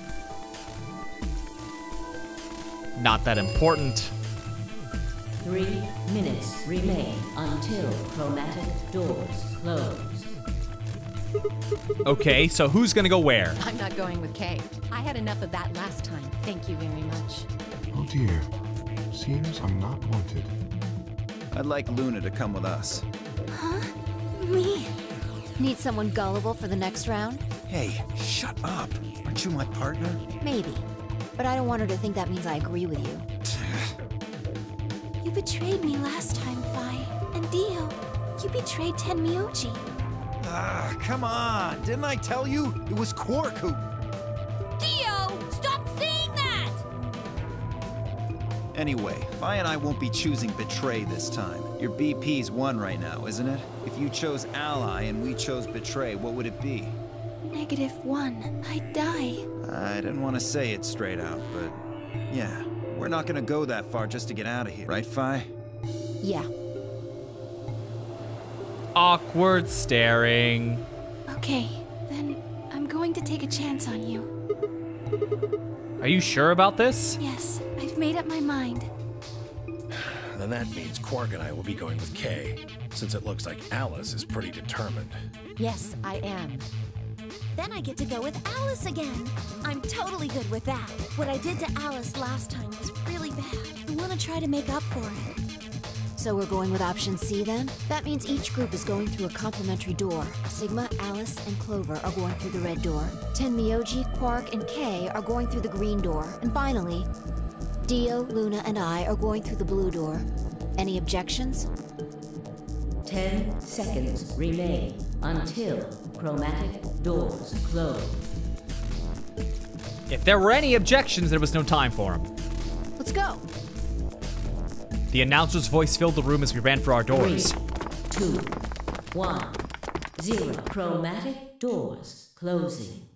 [SPEAKER 1] not that important.
[SPEAKER 3] 3 minutes remain until chromatic doors close.
[SPEAKER 1] Okay, so who's gonna go where?
[SPEAKER 11] I'm not going with Kay. I had enough of that last time. Thank you very much.
[SPEAKER 7] Oh dear. Seems I'm not wanted.
[SPEAKER 8] I'd like Luna to come with us.
[SPEAKER 2] Huh? Me? Need someone gullible for the next round?
[SPEAKER 8] Hey, shut up. Aren't you my partner?
[SPEAKER 2] Maybe. But I don't want her to think that means I agree with you.
[SPEAKER 12] You betrayed me last time, Phi. And Dio, you betrayed Tenmyoji.
[SPEAKER 8] Ah, come on. Didn't I tell you? It was Quark who...
[SPEAKER 4] Dio, stop saying that!
[SPEAKER 8] Anyway, Phi and I won't be choosing Betray this time. Your BP's 1 right now, isn't it? If you chose Ally and we chose Betray, what would it be?
[SPEAKER 12] -1. I'd die.
[SPEAKER 8] I didn't want to say it straight out, but... yeah, we're not gonna go that far just to get out of here. Right, Phi?
[SPEAKER 2] Yeah.
[SPEAKER 1] Awkward staring.
[SPEAKER 12] Okay, then I'm going to take a chance on you.
[SPEAKER 1] Are you sure about this?
[SPEAKER 12] Yes, I've made up my mind.
[SPEAKER 9] Then that means Quark and I will be going with Kay, since it looks like Alice is pretty determined.
[SPEAKER 11] Yes, I am.
[SPEAKER 13] Then I get to go with Alice again. I'm totally good with that. What I did to Alice last time was really bad. I want to try to make up for it.
[SPEAKER 2] So we're going with option C then? That means each group is going through a complementary door. Sigma, Alice, and Clover are going through the red door. Tenmyoji, Quark, and Kay are going through the green door. And finally, Dio, Luna, and I are going through the blue door. Any objections?
[SPEAKER 3] 10 seconds remain until chromatic doors close.
[SPEAKER 1] If there were any objections, there was no time for them.
[SPEAKER 2] Let's go.
[SPEAKER 1] The announcer's voice filled the room as we ran for our doors.
[SPEAKER 3] 3, 2, 1, 0. Chromatic doors closing.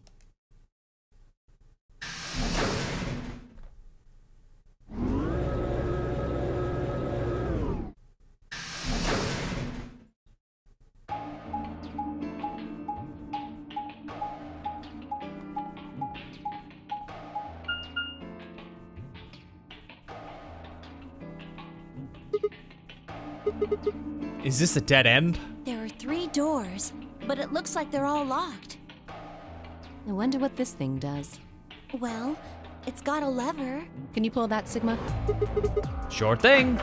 [SPEAKER 1] Is this a dead end?
[SPEAKER 13] There are 3 doors, but it looks like they're all locked.
[SPEAKER 11] I wonder what this thing does.
[SPEAKER 13] Well, it's got a lever.
[SPEAKER 11] Can you pull that, Sigma?
[SPEAKER 1] Sure thing.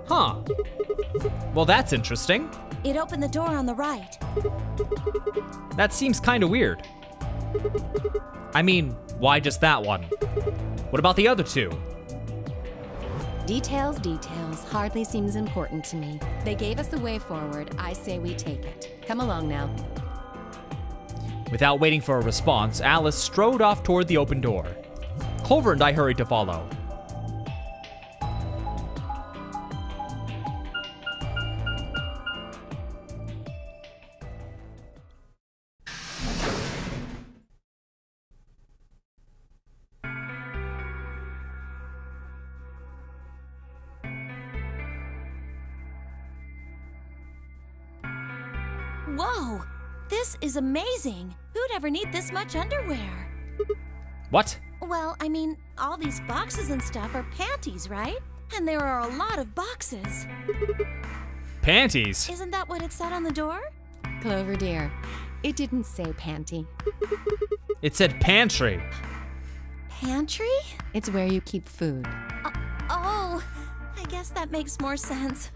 [SPEAKER 1] Huh. Well, that's interesting.
[SPEAKER 13] It opened the door on the right.
[SPEAKER 1] That seems kind of weird. I mean, why just that one? What about the other 2?
[SPEAKER 11] Details, details. Hardly seems important to me. They gave us the way forward. I say we take it. Come along now.
[SPEAKER 1] Without waiting for a response, Alice strode off toward the open door. Clover and I hurried to follow.
[SPEAKER 13] Whoa! This is amazing! Who'd ever need this much underwear?
[SPEAKER 1] What?
[SPEAKER 13] Well, I mean, all these boxes and stuff are panties, right? And there are a lot of boxes.
[SPEAKER 1] Panties?
[SPEAKER 13] Isn't that what it said on the door?
[SPEAKER 11] Clover dear, it didn't say panty.
[SPEAKER 1] It said pantry.
[SPEAKER 13] Pantry?
[SPEAKER 11] It's where you keep food.
[SPEAKER 13] Oh, I guess that makes more sense.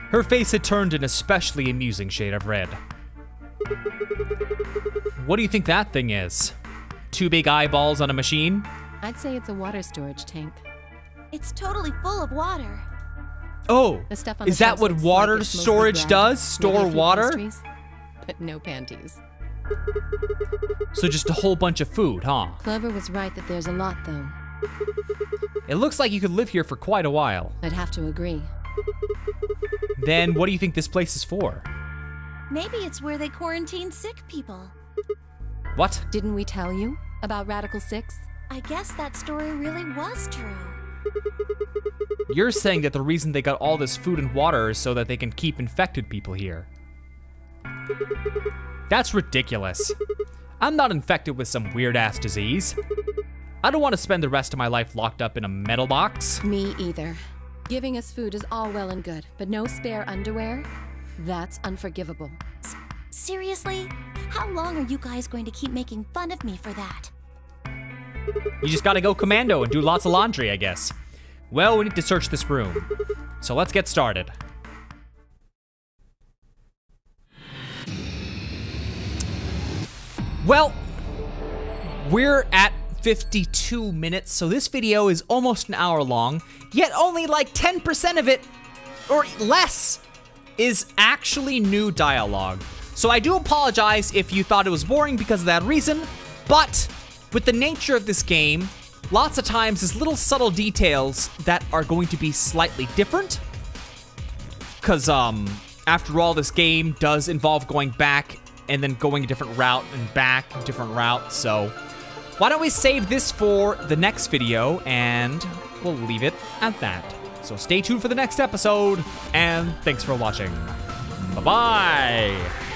[SPEAKER 1] Her face had turned an especially amusing shade of red. What do you think that thing is? 2 big eyeballs on a machine?
[SPEAKER 11] I'd say it's a water storage tank.
[SPEAKER 13] It's totally full of water.
[SPEAKER 1] Oh,
[SPEAKER 11] The stuff on
[SPEAKER 1] is
[SPEAKER 11] the
[SPEAKER 1] that
[SPEAKER 11] shelves
[SPEAKER 1] what
[SPEAKER 11] looks
[SPEAKER 1] water
[SPEAKER 11] like it's mostly
[SPEAKER 1] storage
[SPEAKER 11] bread,
[SPEAKER 1] does?
[SPEAKER 11] maybe a
[SPEAKER 1] Store
[SPEAKER 11] few
[SPEAKER 1] water?
[SPEAKER 11] pastries, but no panties.
[SPEAKER 1] So just a whole bunch of food, huh?
[SPEAKER 11] Clover was right that there's a lot, though.
[SPEAKER 1] It looks like you could live here for quite a while.
[SPEAKER 11] I'd have to agree.
[SPEAKER 1] Then what do you think this place is for?
[SPEAKER 13] Maybe it's where they quarantine sick people.
[SPEAKER 1] What?
[SPEAKER 11] Didn't we tell you about Radical 6?
[SPEAKER 13] I guess that story really was true.
[SPEAKER 1] You're saying that the reason they got all this food and water is so that they can keep infected people here. That's ridiculous. I'm not infected with some weird-ass disease. I don't want to spend the rest of my life locked up in a metal box.
[SPEAKER 11] Me either. Giving us food is all well and good, but no spare underwear? That's unforgivable.
[SPEAKER 13] Seriously? How long are you guys going to keep making fun of me for that?
[SPEAKER 1] You just gotta go commando and do lots of laundry, I guess. Well, we need to search this room. So let's get started. Well, we're at 52 minutes, so this video is almost an hour long, yet only like 10% of it, or less, is actually new dialogue. So I do apologize if you thought it was boring because of that reason, but with the nature of this game, lots of times there's little subtle details that are going to be slightly different. Because, after all, this game does involve going back and then going a different route and back a different route, so why don't we save this for the next video, and we'll leave it at that. So stay tuned for the next episode, and thanks for watching. Bye-bye!